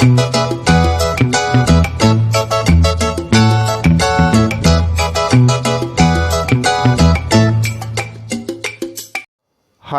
हाय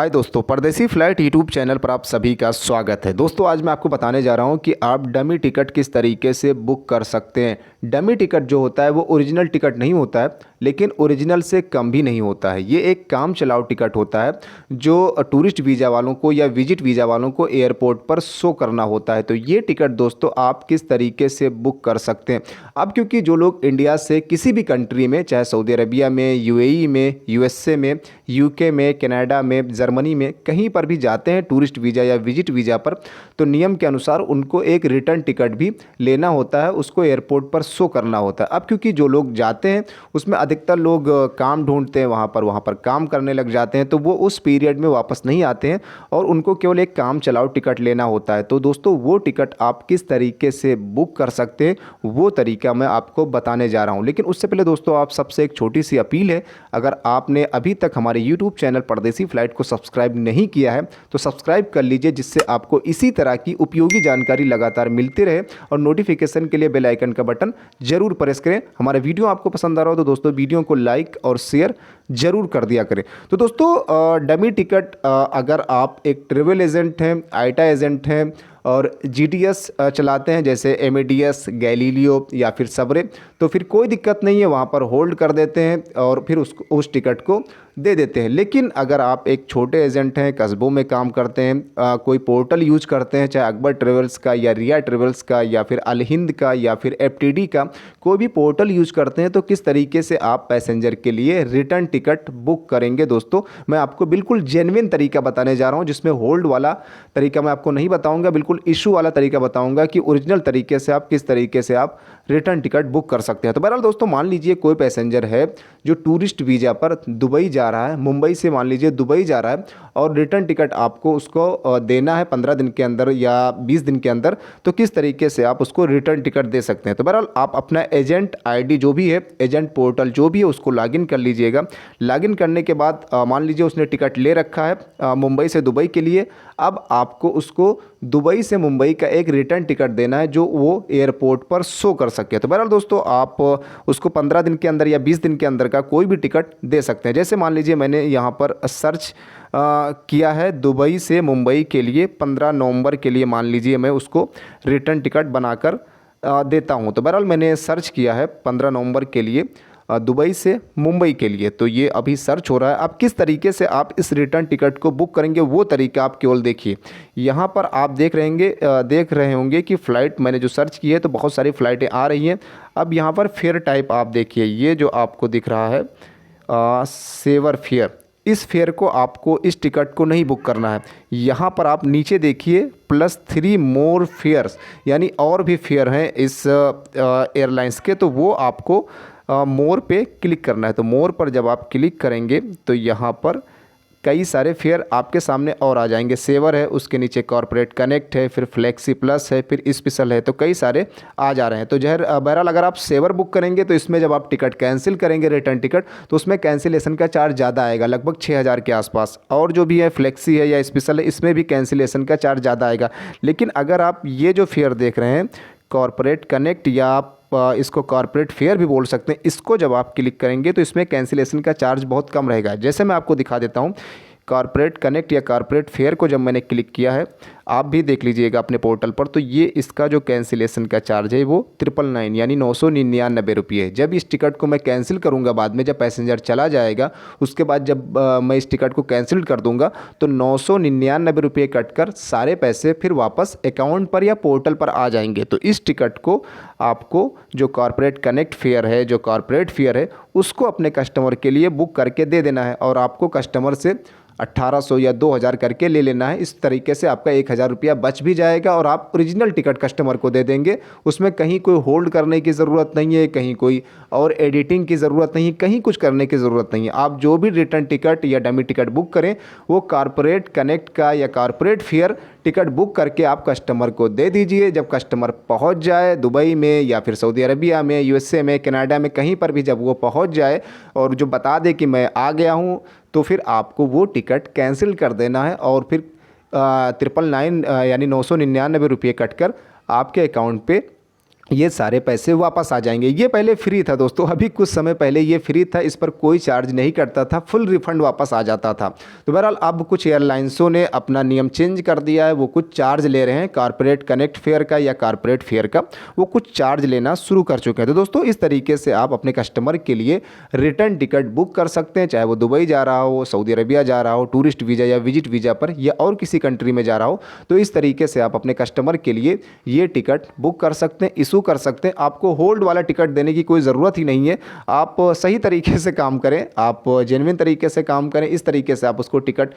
दोस्तों, परदेसी flight YouTube channel पर आप सभी का स्वागत है। दोस्तों आज मैं आपको बताने जा रहा हूं कि आप डमी टिकट किस तरीके से बुक कर सकते हैं। डमी टिकट जो होता है वो ओरिजिनल टिकट नहीं होता है, लेकिन ओरिजिनल से कम भी नहीं होता है। ये एक काम चलाओ टिकट होता है जो टूरिस्ट वीज़ा वालों को या विजिट वीज़ा वालों को एयरपोर्ट पर शो करना होता है। तो ये टिकट दोस्तों आप किस तरीके से बुक कर सकते हैं। अब क्योंकि जो लोग इंडिया से किसी भी कंट्री में, चाहे सऊदी अरबिया में, यूएई में, यूएसए में, यूके में, कनाडा में, जर्मनी में, कहीं पर भी जाते हैं टूरिस्ट वीज़ा या विजिट वीज़ा पर, तो नियम के अनुसार उनको एक रिटर्न टिकट भी लेना होता है, उसको एयरपोर्ट पर शो करना होता है। अब क्योंकि जो लोग जाते हैं उसमें अधिकतर लोग काम ढूंढते हैं, वहाँ पर काम करने लग जाते हैं, तो वो उस पीरियड में वापस नहीं आते हैं और उनको केवल एक काम चलाओ टिकट लेना होता है। तो दोस्तों वो टिकट आप किस तरीके से बुक कर सकते हैं वो तरीका मैं आपको बताने जा रहा हूँ। लेकिन उससे पहले दोस्तों आप सबसे एक छोटी सी अपील है, अगर आपने अभी तक हमारे यूट्यूब चैनल परदेसी फ्लाइट को सब्सक्राइब नहीं किया है तो सब्सक्राइब कर लीजिए, जिससे आपको इसी तरह की उपयोगी जानकारी लगातार मिलती रहे। और नोटिफिकेशन के लिए बेल आइकन का बटन जरूर प्रेस करें। हमारा वीडियो आपको पसंद आ रहा हो तो दोस्तों वीडियो को लाइक और शेयर जरूर कर दिया करें। तो दोस्तों डमी टिकट अगर आप एक ट्रेवल एजेंट हैं, आईटा एजेंट हैं और जीटीएस चलाते हैं जैसे एमेडियस, गैलीलियो या फिर सबरे, तो फिर कोई दिक्कत नहीं है, वहाँ पर होल्ड कर देते हैं और फिर उस टिकट को दे देते हैं। लेकिन अगर आप एक छोटे एजेंट हैं, कस्बों में काम करते हैं, कोई पोर्टल यूज करते हैं, चाहे अकबर ट्रेवल्स का या रिया ट्रेवल्स का या फिर अल हिंद का या फिर एफटीडी का, कोई भी पोर्टल यूज करते हैं, तो किस तरीके से आप पैसेंजर के लिए रिटर्न टिकट बुक करेंगे दोस्तों, मैं आपको बिल्कुल जेन्युइन तरीका बताने जा रहा हूँ, जिसमें होल्ड वाला तरीका मैं आपको नहीं बताऊँगा, बिल्कुल इशू वाला तरीका बताऊँगा कि ओरिजिनल तरीके से आप किस तरीके से आप रिटर्न टिकट बुक कर सकते हैं। तो बहरहाल दोस्तों मान लीजिए कोई पैसेंजर है जो टूरिस्ट वीज़ा पर दुबई जा रहा है, मुंबई से मान लीजिए दुबई जा रहा है और रिटर्न टिकट आपको उसको देना है 15 दिन के अंदर या 20 दिन के अंदर, तो किस तरीके से आप उसको रिटर्न टिकट दे सकते हैं। तो बहरहाल आप अपना एजेंट आईडी जो भी है, एजेंट पोर्टल जो भी है, उसको लॉगिन कर लीजिएगा। लॉगिन करने के बाद मान लीजिए उसने टिकट ले रखा है मुंबई से दुबई के लिए, अब आपको उसको दुबई से मुंबई का एक रिटर्न टिकट देना है जो वो एयरपोर्ट पर शो कर सके। तो बहरहाल दोस्तों आप उसको 15 दिन के अंदर या 20 दिन के अंदर का कोई भी टिकट दे सकते हैं। जैसे मान लीजिए मैंने यहाँ पर सर्च किया है दुबई से मुंबई के लिए 15 नवंबर के लिए, मान लीजिए मैं उसको रिटर्न टिकट बनाकर देता हूँ। तो बहरहाल मैंने सर्च किया है 15 नवंबर के लिए दुबई से मुंबई के लिए, तो ये अभी सर्च हो रहा है। अब किस तरीके से आप इस रिटर्न टिकट को बुक करेंगे वो तरीका आप केवल देखिए। यहाँ पर आप देख रहे होंगे कि फ़्लाइट मैंने जो सर्च की है तो बहुत सारी फ़्लाइटें आ रही हैं। अब यहाँ पर फेयर टाइप आप देखिए, ये जो आपको दिख रहा है सेवर फेयर, इस फेयर को आपको, इस टिकट को नहीं बुक करना है। यहाँ पर आप नीचे देखिए +3 मोर फेयर्स, यानी और भी फेयर हैं इस एयरलाइंस के, तो वो आपको मोर पे क्लिक करना है। तो मोर पर जब आप क्लिक करेंगे तो यहाँ पर कई सारे फेयर आपके सामने और आ जाएंगे। सेवर है, उसके नीचे कॉर्पोरेट कनेक्ट है, फिर फ्लेक्सी प्लस है, फिर स्पेशल है, तो कई सारे आ जा रहे हैं। तो बहरहाल अगर आप सेवर बुक करेंगे तो इसमें जब आप टिकट कैंसिल करेंगे रिटर्न टिकट, तो उसमें कैंसिलेशन का चार्ज ज़्यादा आएगा, लगभग 6000 के आसपास। और जो भी है फ्लेक्सी है या स्पेशल है, इसमें भी कैंसिलेशन का चार्ज ज़्यादा आएगा। लेकिन अगर आप ये जो फेयर देख रहे हैं कॉर्पोरेट कनेक्ट, या आप इसको कॉर्पोरेट फेयर भी बोल सकते हैं, इसको जब आप क्लिक करेंगे तो इसमें कैंसिलेशन का चार्ज बहुत कम रहेगा। जैसे मैं आपको दिखा देता हूँ, कॉर्पोरेट कनेक्ट या कॉर्पोरेट फेयर को जब मैंने क्लिक किया है, आप भी देख लीजिएगा अपने पोर्टल पर, तो ये इसका जो कैंसिलेशन का चार्ज है वो 999 यानी 999 रुपये है। जब इस टिकट को मैं कैंसिल करूंगा बाद में, जब पैसेंजर चला जाएगा उसके बाद जब मैं इस टिकट को कैंसिल कर दूंगा तो 999 रुपये कट कर सारे पैसे फिर वापस अकाउंट पर या पोर्टल पर आ जाएंगे। तो इस टिकट को आपको जो कॉर्पोरेट कनेक्ट फेयर है, जो कॉर्पोरेट फेयर है, उसको अपने कस्टमर के लिए बुक करके दे देना है और आपको कस्टमर से 1800 या 2000 करके ले लेना है। इस तरीके से आपका 1000 रुपया बच भी जाएगा और आप ओरिजिनल टिकट कस्टमर को दे देंगे। उसमें कहीं कोई होल्ड करने की ज़रूरत नहीं है, कहीं कोई और एडिटिंग की ज़रूरत नहीं, कहीं कुछ करने की ज़रूरत नहीं है। आप जो भी रिटर्न टिकट या डमी टिकट बुक करें वो कॉर्पोरेट कनेक्ट का या कॉर्पोरेट फेयर टिकट बुक करके आप कस्टमर को दे दीजिए। जब कस्टमर पहुंच जाए दुबई में या फिर सऊदी अरबिया में, यूएसए में, कनाडा में, कहीं पर भी जब वो पहुंच जाए और जो बता दे कि मैं आ गया हूं, तो फिर आपको वो टिकट कैंसिल कर देना है और फिर 999 यानी 999 रुपये कट कर आपके अकाउंट पे ये सारे पैसे वापस आ जाएंगे। ये पहले फ्री था दोस्तों, अभी कुछ समय पहले ये फ्री था, इस पर कोई चार्ज नहीं करता था, फुल रिफंड वापस आ जाता था। तो बहरहाल अब कुछ एयरलाइंसों ने अपना नियम चेंज कर दिया है, वो कुछ चार्ज ले रहे हैं कॉर्पोरेट कनेक्ट फेयर का या कॉर्पोरेट फेयर का, वो कुछ चार्ज लेना शुरू कर चुके हैं। तो दोस्तों इस तरीके से आप अपने कस्टमर के लिए रिटर्न टिकट बुक कर सकते हैं, चाहे वो दुबई जा रहा हो, सऊदी अरबिया जा रहा हो, टूरिस्ट वीज़ा या विजिट वीज़ा पर, या और किसी कंट्री में जा रहा हो। तो इस तरीके से आप अपने कस्टमर के लिए ये टिकट बुक कर सकते हैं, इशू कर सकते हैं। आपको होल्ड वाला टिकट देने की कोई ज़रूरत ही नहीं है। आप सही तरीके से काम करें, आप जेन्युइन तरीके से काम करें, इस तरीके से आप उसको टिकट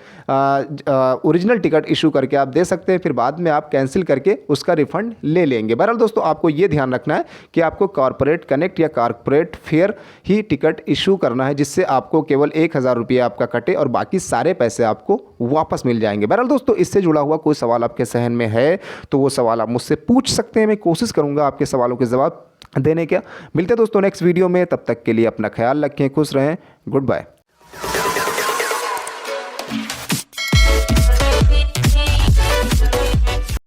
ओरिजिनल टिकट इशू करके आप दे सकते हैं, फिर बाद में आप कैंसिल करके उसका रिफंड ले लेंगे। बहरहाल दोस्तों आपको ये ध्यान रखना है कि आपको कॉर्पोरेट कनेक्ट या कॉर्पोरेट फेयर ही टिकट इशू करना है, जिससे आपको केवल 1000 रुपये आपका कटे और बाकी सारे पैसे आपको वापस मिल जाएंगे। बहरहाल दोस्तों इससे जुड़ा हुआ कोई सवाल आपके जहन में है तो वो सवाल आप मुझसे पूछ सकते हैं, मैं कोशिश करूंगा आपके सवालों के जवाब देने का। मिलते हैं दोस्तों नेक्स्ट वीडियो में, तब तक के लिए अपना ख्याल रखें, खुश रहें, गुड बाय।